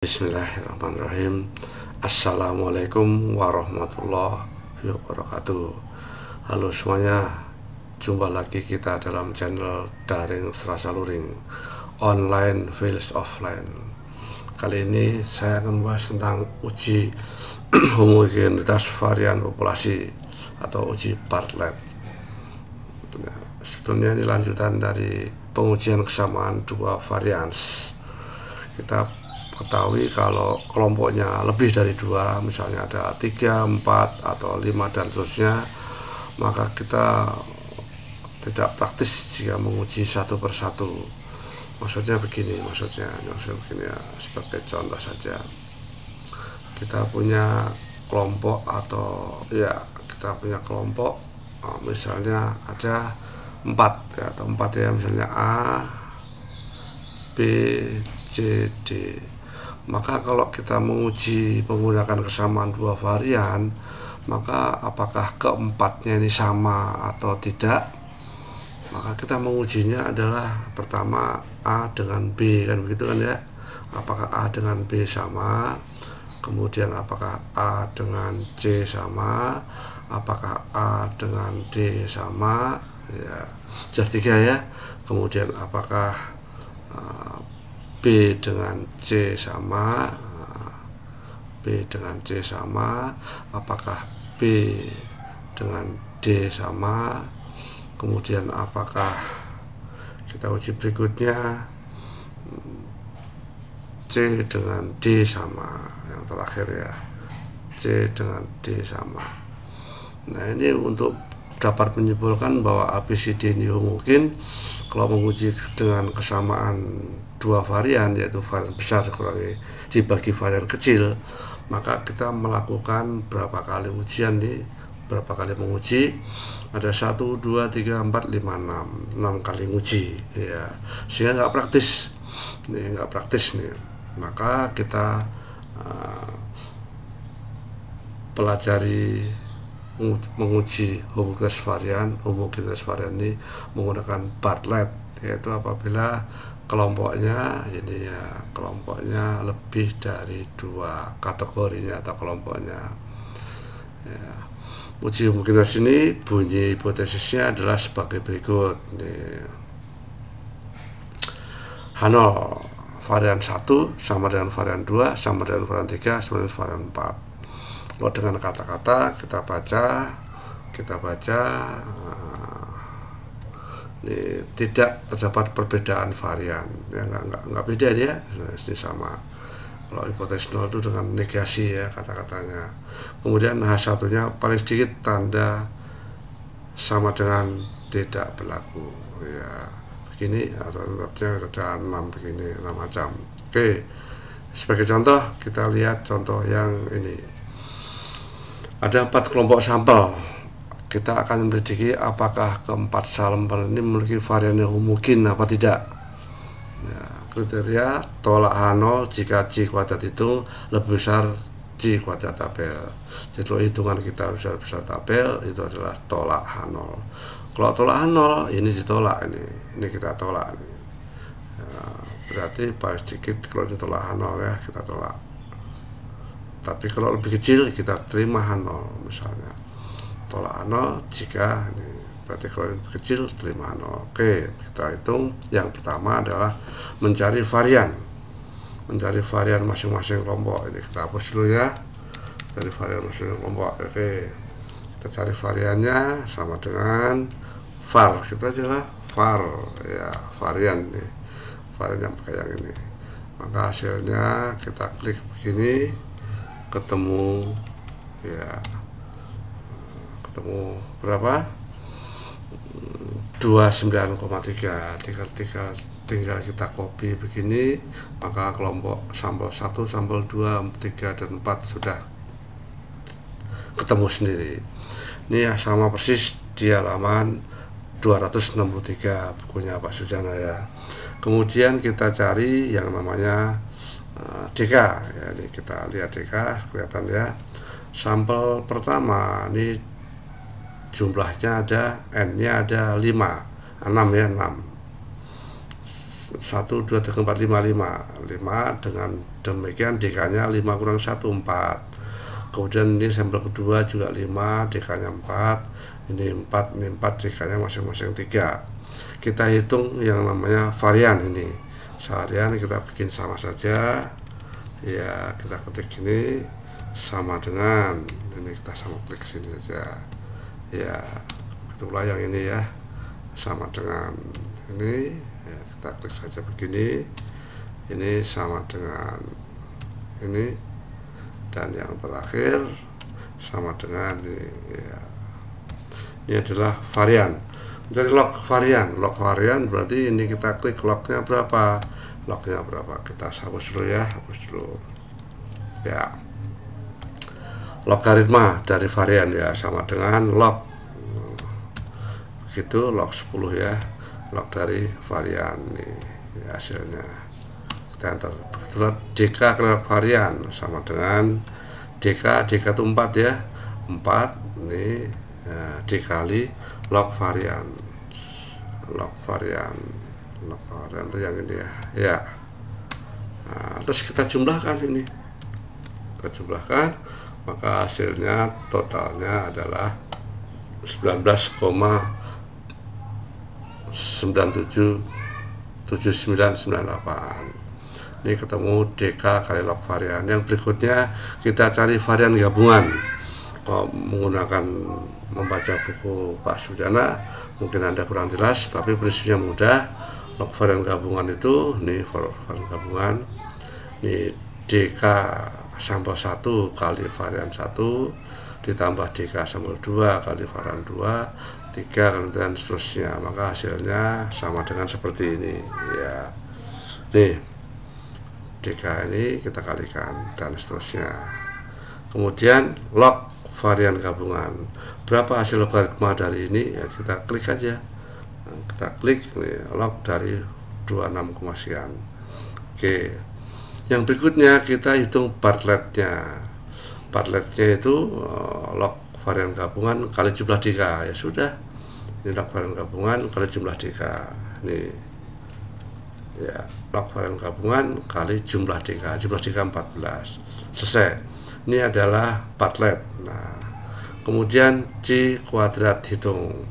Bismillahirrahmanirrahim. Assalamualaikum warahmatullahi wabarakatuh. Halo semuanya, jumpa lagi kita dalam channel Daring Serasa Luring Online Feels Offline. Kali ini saya akan membahas tentang uji homogenitas varian populasi atau uji Bartlett. Sebetulnya ini lanjutan dari pengujian kesamaan dua varians. Kita ketahui kalau kelompoknya lebih dari dua, misalnya ada 3, 4, atau 5 dan seterusnya, maka kita tidak praktis jika menguji satu persatu. Maksudnya begini ya, sebagai contoh saja, kita punya kelompok misalnya ada 4 ya, misalnya A, B, C, D. Maka kalau kita menguji menggunakan kesamaan dua varian, maka apakah keempatnya ini sama atau tidak? Maka kita mengujinya adalah pertama A dengan B, kan begitu kan ya? Apakah A dengan B sama? Kemudian apakah A dengan C sama? Apakah A dengan D sama? Ya, sudah 3 ya. Kemudian apakah B dengan C sama? B dengan C sama. Apakah B dengan D sama? Kemudian apakah kita uji berikutnya C dengan D sama? Yang terakhir ya, C dengan D sama. Nah, ini untuk dapat menyimpulkan bahwa ABCD ini homogen kalau menguji dengan kesamaan dua varian, yaitu varian besar dibagi varian kecil, maka kita melakukan berapa kali ujian nih, berapa kali menguji, ada 1, 2, 3, 4, 5, 6 kali uji ya, sehingga nggak praktis nih. Maka kita pelajari menguji homogenitas varian ini menggunakan Bartlett, yaitu apabila kelompoknya lebih dari 2 kategorinya atau kelompoknya ya. Uji homogenitas ini bunyi hipotesisnya adalah sebagai berikut nih. H0 varian 1 sama dengan varian 2 sama dengan varian 3 sama dengan varian 4. Kalau dengan kata-kata kita baca ini tidak terdapat perbedaan varian ya, nggak beda dia, ini sama. Kalau hipotesis 0 itu dengan negasi ya kata-katanya. Kemudian H1 nya paling sedikit tanda sama dengan tidak berlaku ya, begini, atau tetapnya ada 6 begini, 6 macam. Oke, sebagai contoh kita lihat contoh yang ini. Ada 4 kelompok sampel. Kita akan menyelidiki apakah keempat sampel ini memiliki varian yang homogen apa tidak ya. Kriteria tolak H0 jika C kuadrat itu lebih besar C kuadrat tabel. Jadi hitungan kita besar tabel itu adalah tolak H0. Kalau tolak H0 ini ditolak, ini kita tolak ini. Ya, berarti paling sedikit kalau ditolak H0 ya, kita tolak. Tapi kalau lebih kecil kita terima H0, misalnya tolak H0 jika ini, berarti kalau lebih kecil terima H0. Oke, kita hitung. Yang pertama adalah mencari varian masing-masing kelompok. Ini kita hapus dulu ya, dari varian masing-masing kelompok. Oke, kita cari variannya sama dengan var, kita aja lah var ya, varian yang pakai yang ini. Maka hasilnya kita klik begini, ketemu berapa? 29,3. Tinggal kita copy begini, maka kelompok sampel 1, sampel 2, 3, dan 4 sudah ketemu sendiri. Ini ya, sama persis di halaman 263 bukunya Pak Sujana ya. Kemudian kita cari yang namanya DK ya, ini kita lihat DK, kelihatan ya. Sampel pertama ini jumlahnya ada, N-nya ada 5, 6 ya, 6. 1, 2, 3, 4, 5, 5 dengan demikian DK-nya 5 kurang 1, 4. Kemudian ini sampel kedua juga 5, DK-nya 4, ini 4, ini 4, DK-nya masing-masing 3. Kita hitung yang namanya varian ini. Varian kita bikin sama saja. Ya, kita ketik ini sama dengan ini, kita sama klik sini saja. Ya, itulah yang ini ya. Sama dengan ini, ya, kita klik saja begini. Ini sama dengan ini, dan yang terakhir sama dengan ini ya. Ini adalah varian. Jadi log varian berarti ini kita klik lognya berapa, kita hapus dulu ya, ya. Logaritma dari varian ya sama dengan log, begitu, log 10 ya, log dari varian nih ya, hasilnya kita enter. Kebetulan DK log varian sama dengan DK itu 4 ya, 4 nih ya, dikali log varian itu yang ini ya. Nah, terus kita jumlahkan ini, maka hasilnya totalnya adalah 19,977998. Ini ketemu DK kali log varian. Yang berikutnya kita cari varian gabungan. Kalau menggunakan membaca buku Pak Sujana mungkin Anda kurang jelas, tapi prinsipnya mudah. Log varian gabungan itu, nih varian gabungan, ini DK sampel 1 kali varian 1 ditambah DK sampel 2 kali varian 2, 3 dan seterusnya, maka hasilnya sama dengan seperti ini ya. Nih DK ini kita kalikan dan seterusnya. Kemudian log varian gabungan, berapa hasil logaritma dari ini ya, kita klik aja, kita klik nih, log dari 26, sekian. Oke, yang berikutnya kita hitung Bartlettnya itu log varian gabungan kali jumlah DK ya sudah, ini log varian gabungan kali jumlah DK nih ya, log varian gabungan kali jumlah DK 14, selesai. Ini adalah Bartlett. Nah, kemudian C kuadrat hitung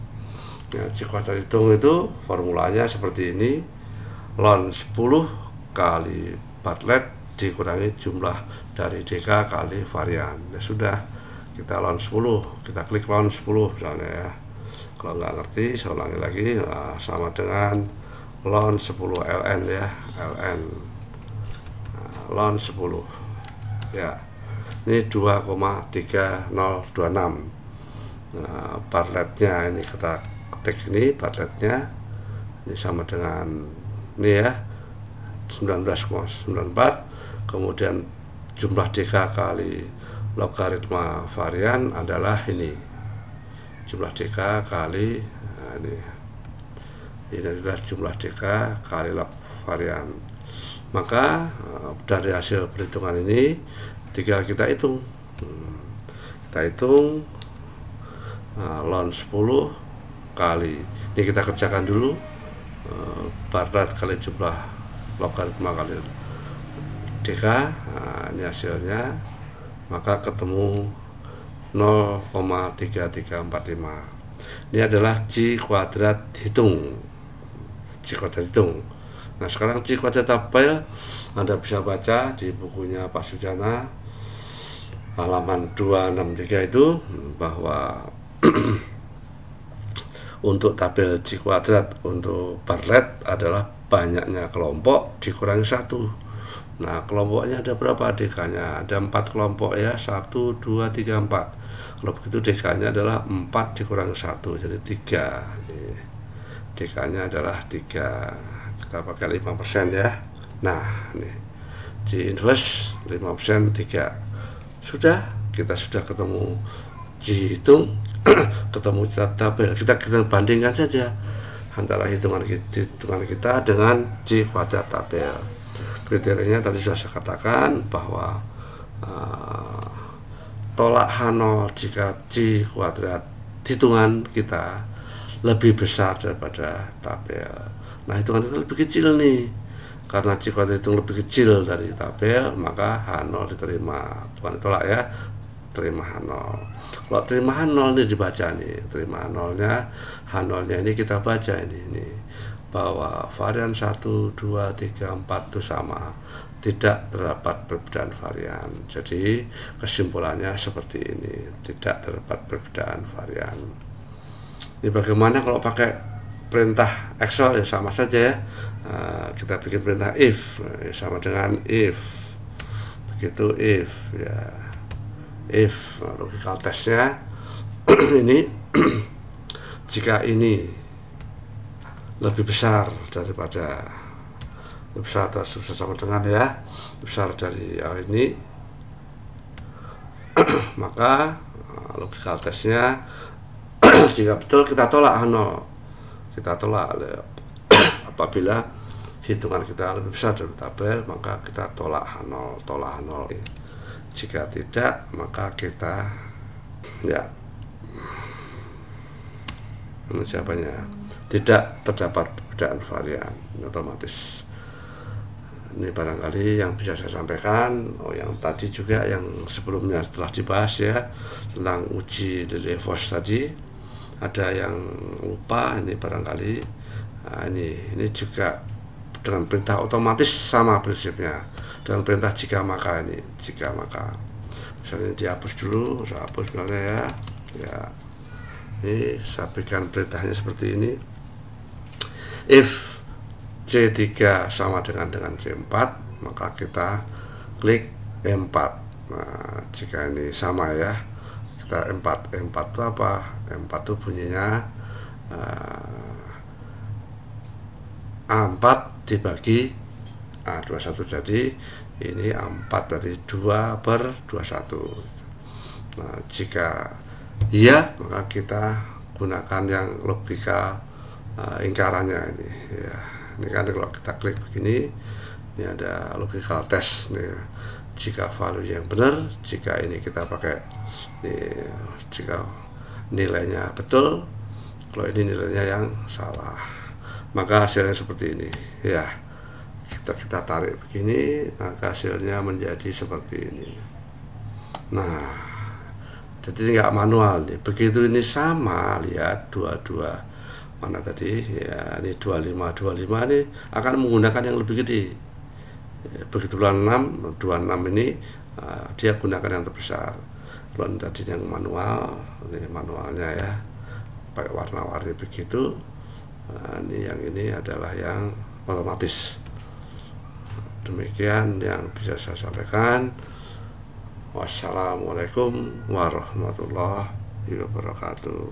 ya, C kuadrat hitung itu formulanya seperti ini, ln 10 kali Bartlett dikurangi jumlah dari DK kali varian ya sudah, kita ln 10, kita klik ln 10 misalnya ya. Kalau nggak ngerti saya ulangi lagi, nah, sama dengan ln 10 ln ya, ln 10 ya, ini 2,3026. Nah, Bartlettnya ini kita ketik ini, Bartlettnya ini sama dengan ini ya, 19,94. kemudian jumlah DK kali logaritma varian adalah ini, jumlah DK kali nah, ini adalah jumlah DK kali log varian. Maka dari hasil perhitungan ini tinggal kita hitung, ln 10 kali ini, kita kerjakan dulu Bartlett kali jumlah logaritma kali DK, nah, ini hasilnya, maka ketemu 0,3345. Ini adalah C kuadrat hitung. Nah, sekarang C kuadrat tabel Anda bisa baca di bukunya Pak Sujana halaman 263 itu bahwa untuk tabel C kuadrat untuk Bartlett adalah banyaknya kelompok dikurangi 1. Nah, kelompoknya ada berapa DK-nya? Ada 4 kelompok ya, 1, 2, 3, 4. Kalau begitu DK-nya adalah 4 dikurangi 1, jadi 3. DK-nya adalah 3. Kita pakai 5% ya. Nah, ini C inverse 5%, 3. Sudah, kita sudah ketemu C hitung, ketemu tabel. Kita bandingkan saja antara hitungan kita dengan C kuadrat tabel. Kriterianya tadi sudah saya katakan bahwa tolak H0 jika C kuadrat hitungan kita lebih besar daripada tabel. Nah hitungan kita lebih kecil nih, karena jika hitung lebih kecil dari tabel maka H0 diterima, bukan tolak ya, terima H0. Kalau terima H0 ini dibaca nih, terima H0-nya, H0-nya ini kita baca ini bahwa varian 1, 2, 3, 4 itu sama, tidak terdapat perbedaan varian. Jadi kesimpulannya seperti ini, tidak terdapat perbedaan varian. Ini bagaimana kalau pakai perintah Excel? Ya sama saja ya. Kita bikin perintah if, sama dengan if, begitu if ya, if logical testnya ini jika ini lebih besar daripada, lebih besar atau sama dengan ya, lebih besar dari ini, maka logical testnya jika betul kita tolak H0, kita tolak. Apabila hitungan kita lebih besar dari tabel maka kita tolak H0, tolak H0. Jika tidak maka kita ya jawabannya tidak terdapat perbedaan varian, otomatis. Ini barangkali yang bisa saya sampaikan. Yang tadi juga yang sebelumnya setelah dibahas ya tentang uji Lilliefors tadi, ada yang lupa ini barangkali. Ini juga dengan perintah otomatis sama prinsipnya dengan perintah jika maka. Ini jika maka, misalnya dihapus dulu, saya hapus misalnya ya, ini saya berikan perintahnya seperti ini. If C3 sama dengan C4 maka kita klik E4. Nah jika ini sama ya, kita E4 itu apa? E4 itu bunyinya A4 dibagi A21, jadi ini A4 berarti 2/21. Nah jika iya maka kita gunakan yang logika ingkarannya ini ya. Ini kan kalau kita klik begini, ini ada logical test nih. Jika value yang benar, jika ini kita pakai ini, jika nilainya betul, kalau ini nilainya yang salah, maka hasilnya seperti ini ya. Kita tarik begini, maka hasilnya menjadi seperti ini. Nah jadi nggak manual nih. Begitu ini sama, lihat 22 mana tadi ya, ini 25 ini akan menggunakan yang lebih gede. Begitu 26 ini dia gunakan yang terbesar. Kalau tadi yang manual, ini manualnya ya, pakai warna-warni begitu. Ini yang ini adalah yang otomatis. Demikian yang bisa saya sampaikan. Wassalamualaikum warahmatullahi wabarakatuh.